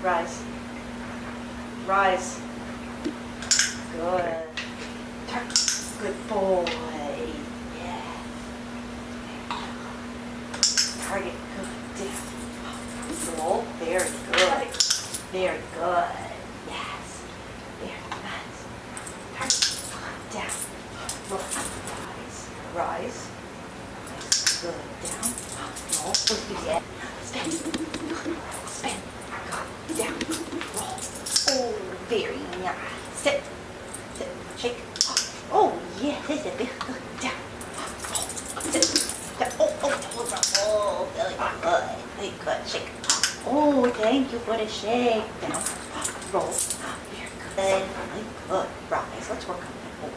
Rise. Rise. Good. Good boy. Yeah. Target. Good. Down. Roll. Very good. Very good. Yes. Very nice. Target. Down. Roll. Rise. Rise. Good. Down. Roll. Yeah. Spin. Spin. Go. Down. Roll. Oh, very nice. Sit. Sit. Shake. Oh, yeah. This is a big good. Down. Roll. Sit. Down. Oh, very good. Very good. Shake. Oh, thank you for the shake. Down. Roll. Very good. Very good. Rise. Let's work on that.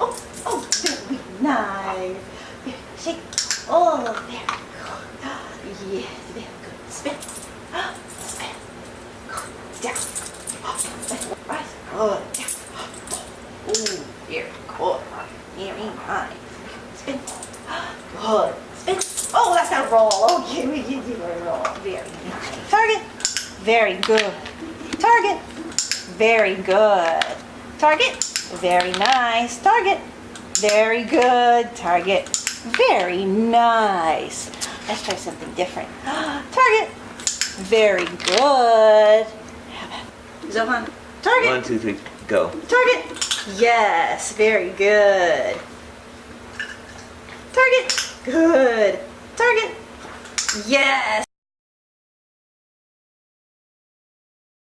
Oh, down. Oh, very nice. Very shake. Oh, very good. Yes, very good. Spin. Spin. Down. Rise. Good. Down. Oh, very good. Very nice. Spin. Good. Spin. Oh, that's a roll. Oh, you did a roll. Very nice. Target. Very good. Target. Very good. Target. Very nice. Target. Very good. Target. Very nice. Let's try something different. Target. Very good. Zohan. Target. 1, 2, 3, go. Target. Yes. Very good. Target. Good. Target. Yes.